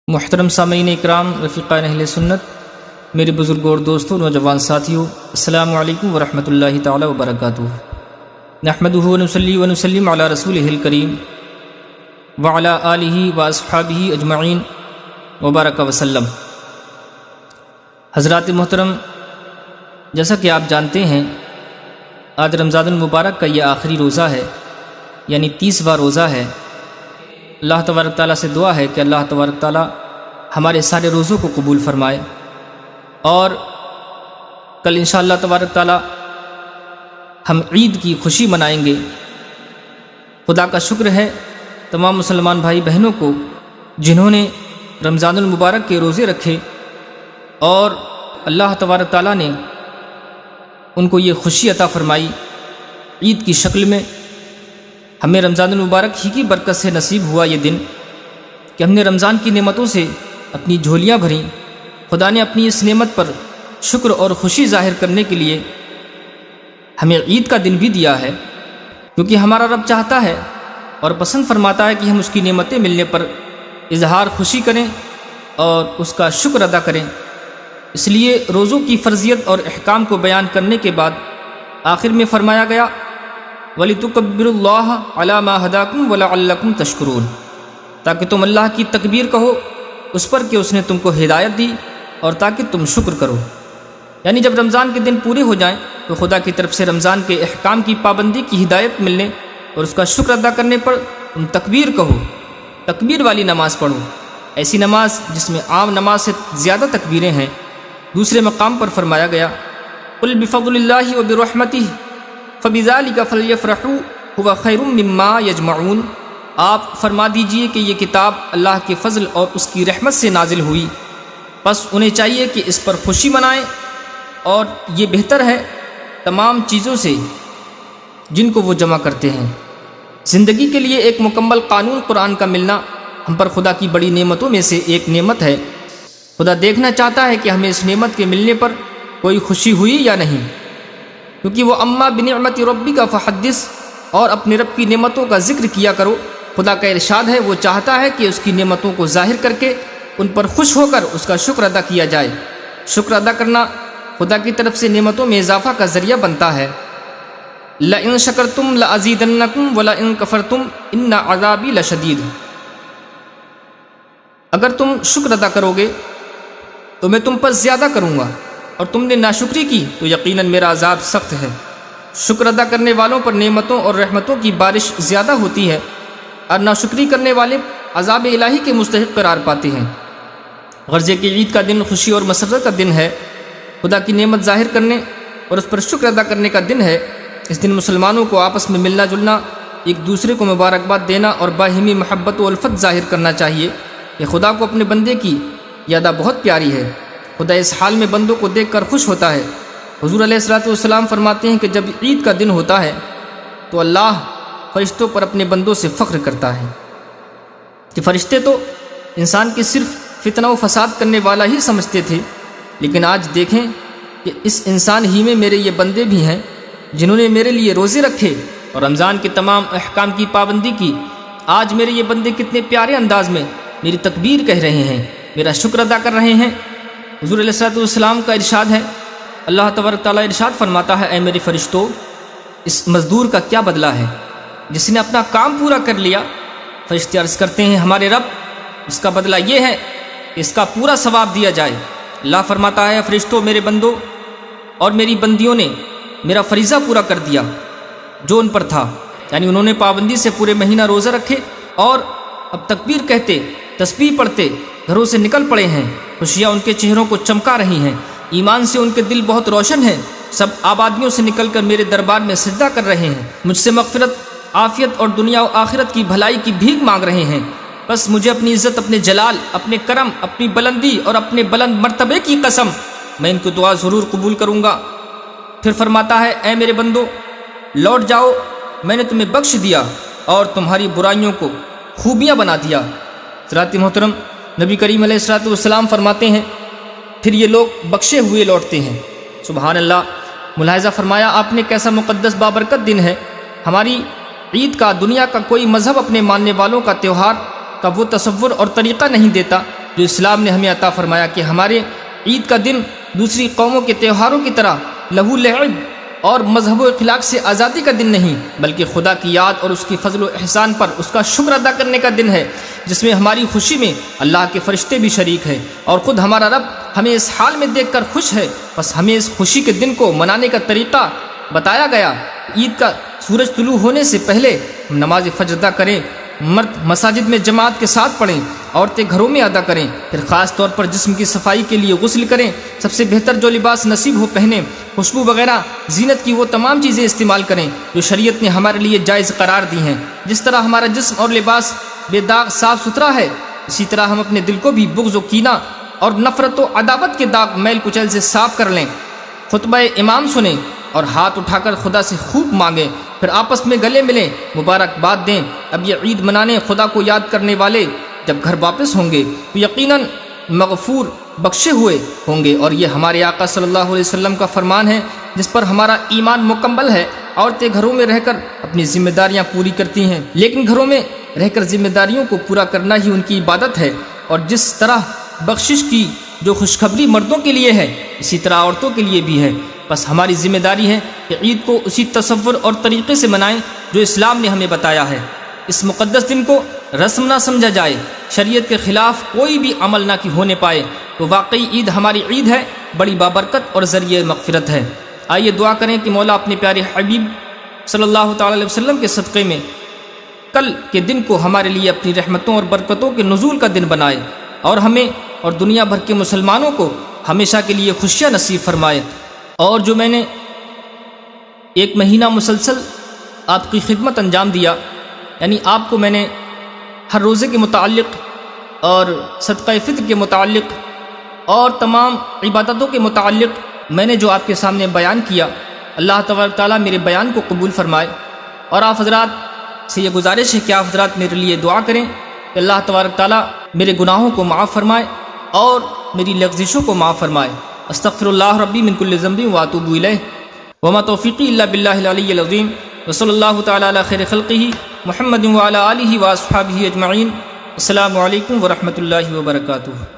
محترم سامعین اکرام، رفیقان اہل سنت، میرے بزرگوں اور دوستوں، نوجوان ساتھیوں، السلام علیکم ورحمۃ اللہ تعالی وبرکاتہ۔ نحمدہ ونصلی ونسلم علی رسولہ الکریم وعلی آلہ واصحابہ اجمعین وبارک وسلم۔ حضرات محترم، جیسا کہ آپ جانتے ہیں، آج رمضان المبارک کا یہ آخری روزہ ہے، یعنی 30واں روزہ ہے۔ اللہ تبارک تعالیٰ سے دعا ہے کہ اللہ تبارک تعالیٰ ہمارے سارے روزوں کو قبول فرمائے، اور کل انشاءاللہ تبارک تعالیٰ ہم عید کی خوشی منائیں گے۔ خدا کا شکر ہے تمام مسلمان بھائی بہنوں کو جنہوں نے رمضان المبارک کے روزے رکھے، اور اللہ تبارک تعالیٰ نے ان کو یہ خوشی عطا فرمائی عید کی شکل میں۔ ہمیں رمضان المبارک ہی کی برکت سے نصیب ہوا یہ دن کہ ہم نے رمضان کی نعمتوں سے اپنی جھولیاں بھریں۔ خدا نے اپنی اس نعمت پر شکر اور خوشی ظاہر کرنے کے لیے ہمیں عید کا دن بھی دیا ہے، کیونکہ ہمارا رب چاہتا ہے اور پسند فرماتا ہے کہ ہم اس کی نعمتیں ملنے پر اظہار خوشی کریں اور اس کا شکر ادا کریں۔ اس لیے روزوں کی فرضیت اور احکام کو بیان کرنے کے بعد آخر میں فرمایا گیا وَلِتُكَبِّرُوا اللَّهَ عَلَى مَا هَدَاكُمْ وَلَعَلَّكُمْ تَشْكُرُونَ، تاکہ تم اللہ کی تکبیر کہو اس پر کہ اس نے تم کو ہدایت دی اور تاکہ تم شکر کرو۔ یعنی جب رمضان کے دن پورے ہو جائیں تو خدا کی طرف سے رمضان کے احکام کی پابندی کی ہدایت ملنے اور اس کا شکر ادا کرنے پر تم تکبیر کہو، تکبیر والی نماز پڑھو، ایسی نماز جس میں عام نماز سے زیادہ تکبیریں ہیں۔ دوسرے مقام پر فرمایا گیا قُلْ بِفَضْلِ اللَّهِ وَبِرَحْمَتِهِ فَبِذَلِكَ فَلْيَفْرَحُوا هُوَ خَيْرٌ مِّمَّا يَجْمَعُونَ، آپ فرما دیجئے کہ یہ کتاب اللہ کے فضل اور اس کی رحمت سے نازل ہوئی، پس انہیں چاہیے کہ اس پر خوشی منائیں، اور یہ بہتر ہے تمام چیزوں سے جن کو وہ جمع کرتے ہیں۔ زندگی کے لیے ایک مکمل قانون قرآن کا ملنا ہم پر خدا کی بڑی نعمتوں میں سے ایک نعمت ہے۔ خدا دیکھنا چاہتا ہے کہ ہمیں اس نعمت کے ملنے پر کوئی خوشی ہوئی یا نہیں، کیونکہ وہ اما بنعمت ربک فحدث، اور اپنے رب کی نعمتوں کا ذکر کیا کرو۔ خدا کا ارشاد ہے وہ چاہتا ہے کہ اس کی نعمتوں کو ظاہر کر کے ان پر خوش ہو کر اس کا شکر ادا کیا جائے۔ شکر ادا کرنا خدا کی طرف سے نعمتوں میں اضافہ کا ذریعہ بنتا ہے۔ لَئِن شَكَرْتُمْ لَأَزِيدَنَّكُمْ وَلَئِن كَفَرْتُمْ إِنَّ عَذَابِي لَشَدِيدٌ، اگر تم شکر ادا کرو گے تو میں تم پر زیادہ کروں گا، اور تم نے ناشکری کی تو یقیناً میرا عذاب سخت ہے۔ شکر ادا کرنے والوں پر نعمتوں اور رحمتوں کی بارش زیادہ ہوتی ہے، اور ناشکری کرنے والے عذاب الہی کے مستحق قرار پاتے ہیں۔ غرض کہ عید کا دن خوشی اور مسرت کا دن ہے، خدا کی نعمت ظاہر کرنے اور اس پر شکر ادا کرنے کا دن ہے۔ اس دن مسلمانوں کو آپس میں ملنا جلنا، ایک دوسرے کو مبارکباد دینا اور باہمی محبت و الفت ظاہر کرنا چاہیے۔ یہ خدا کو اپنے بندے کی یہ ادا بہت پیاری ہے۔ خدا اس حال میں بندوں کو دیکھ کر خوش ہوتا ہے۔ حضور علیہ السلام فرماتے ہیں کہ جب عید کا دن ہوتا ہے تو اللہ فرشتوں پر اپنے بندوں سے فخر کرتا ہے کہ فرشتے تو انسان کی صرف فتنہ و فساد کرنے والا ہی سمجھتے تھے، لیکن آج دیکھیں کہ اس انسان ہی میں میرے یہ بندے بھی ہیں جنہوں نے میرے لیے روزے رکھے اور رمضان کے تمام احکام کی پابندی کی۔ آج میرے یہ بندے کتنے پیارے انداز میں میری تکبیر کہہ رہے ہیں، میرا شکر ادا کر رہے ہیں۔ حضور علیہ السلام کا ارشاد ہے، اللہ تبارک تعالیٰ ارشاد فرماتا ہے اے میرے فرشتوں، اس مزدور کا کیا بدلہ ہے جس نے اپنا کام پورا کر لیا؟ فرشتے عرض کرتے ہیں ہمارے رب، اس کا بدلہ یہ ہے کہ اس کا پورا ثواب دیا جائے۔ اللہ فرماتا ہے فرشتوں، میرے بندوں اور میری بندیوں نے میرا فریضہ پورا کر دیا جو ان پر تھا، یعنی انہوں نے پابندی سے پورے مہینہ روزہ رکھے اور اب تکبیر کہتے، تسبیح پڑھتے گھروں سے نکل پڑے ہیں۔ خوشیاں ان کے چہروں کو چمکا رہی ہیں، ایمان سے ان کے دل بہت روشن ہیں، سب آبادیوں سے نکل کر میرے دربار میں سجدہ کر رہے ہیں، مجھ سے مغفرت، عافیت اور دنیا و آخرت کی بھلائی کی بھیک مانگ رہے ہیں۔ بس مجھے اپنی عزت، اپنے جلال، اپنے کرم، اپنی بلندی اور اپنے بلند مرتبے کی قسم، میں ان کی دعا ضرور قبول کروں گا۔ پھر فرماتا ہے اے میرے بندو، لوٹ جاؤ، میں نے تمہیں بخش دیا اور تمہاری برائیوں کو خوبیاں بنا دیا۔ حضرات محترم، نبی کریم علیہ السلام فرماتے ہیں پھر یہ لوگ بخشے ہوئے لوٹتے ہیں۔ سبحان اللہ! ملاحظہ فرمایا آپ نے کیسا مقدس بابرکت دن ہے۔ ہماری عید کا دنیا کا کوئی مذہب اپنے ماننے والوں کا تہوار کا وہ تصور اور طریقہ نہیں دیتا جو اسلام نے ہمیں عطا فرمایا کہ ہمارے عید کا دن دوسری قوموں کے تہواروں کی طرح لہو لعب اور مذہب و اخلاق سے آزادی کا دن نہیں، بلکہ خدا کی یاد اور اس کی فضل و احسان پر اس کا شکر ادا کرنے کا دن ہے، جس میں ہماری خوشی میں اللہ کے فرشتے بھی شریک ہیں اور خود ہمارا رب ہمیں اس حال میں دیکھ کر خوش ہے۔ بس ہمیں اس خوشی کے دن کو منانے کا طریقہ بتایا گیا۔ عید کا سورج طلوع ہونے سے پہلے ہم نماز فجر ادا کریں، مرد مساجد میں جماعت کے ساتھ پڑھیں، عورتیں گھروں میں ادا کریں، پھر خاص طور پر جسم کی صفائی کے لیے غسل کریں، سب سے بہتر جو لباس نصیب ہو پہنیں، خوشبو وغیرہ زینت کی وہ تمام چیزیں استعمال کریں جو شریعت نے ہمارے لیے جائز قرار دی ہیں۔ جس طرح ہمارا جسم اور لباس بے داغ صاف ستھرا ہے، اسی طرح ہم اپنے دل کو بھی بغض و کینہ اور نفرت و عداوت کے داغ میل کچیل سے صاف کر لیں۔ خطبہ امام سنیں اور ہاتھ اٹھا کر خدا سے خوب مانگیں، پھر آپس میں گلے ملیں، مبارکباد دیں۔ اب یہ عید منانے خدا کو یاد کرنے والے جب گھر واپس ہوں گے تو یقیناً مغفور بخشے ہوئے ہوں گے، اور یہ ہمارے آقا صلی اللہ علیہ وسلم کا فرمان ہے جس پر ہمارا ایمان مکمل ہے۔ عورتیں گھروں میں رہ کر اپنی ذمہ داریاں پوری کرتی ہیں، لیکن گھروں میں رہ کر ذمہ داریوں کو پورا کرنا ہی ان کی عبادت ہے، اور جس طرح بخشش کی جو خوشخبری مردوں کے لیے ہے اسی طرح عورتوں کے لیے بھی ہے۔ بس ہماری ذمہ داری ہے کہ عید کو اسی تصور اور طریقے سے منائیں جو اسلام نے ہمیں بتایا ہے۔ اس مقدس دن کو رسم نہ سمجھا جائے، شریعت کے خلاف کوئی بھی عمل نہ ہونے پائے، تو واقعی عید ہماری عید ہے، بڑی بابرکت اور ذریعہ مغفرت ہے۔ آئیے دعا کریں کہ مولا اپنے پیارے حبیب صلی اللہ تعالی علیہ وسلم کے صدقے میں کل کے دن کو ہمارے لیے اپنی رحمتوں اور برکتوں کے نزول کا دن بنائے، اور ہمیں اور دنیا بھر کے مسلمانوں کو ہمیشہ کے لیے خوشیاں نصیب فرمائے۔ اور جو میں نے ایک مہینہ مسلسل آپ کی خدمت انجام دیا، یعنی آپ کو میں نے ہر روزے کے متعلق اور صدقہ فطر کے متعلق اور تمام عبادتوں کے متعلق میں نے جو آپ کے سامنے بیان کیا، اللہ تبارک تعالیٰ میرے بیان کو قبول فرمائے، اور آپ حضرات سے یہ گزارش ہے کہ آپ حضرات میرے لیے دعا کریں کہ اللہ تبارک تعالیٰ میرے گناہوں کو معاف فرمائے اور میری لغزشوں کو معاف فرمائے۔ استغفر اللہ ربی من کل ذنب واتوب الیہ، وما توفیقی الا باللہ العلی العظیم، وصلی اللہ تعالی علی خیر خلقہ محمد وعلی آلہ واصحابہ اجمعین۔ السلام علیکم ورحمۃ اللہ وبرکاتہ۔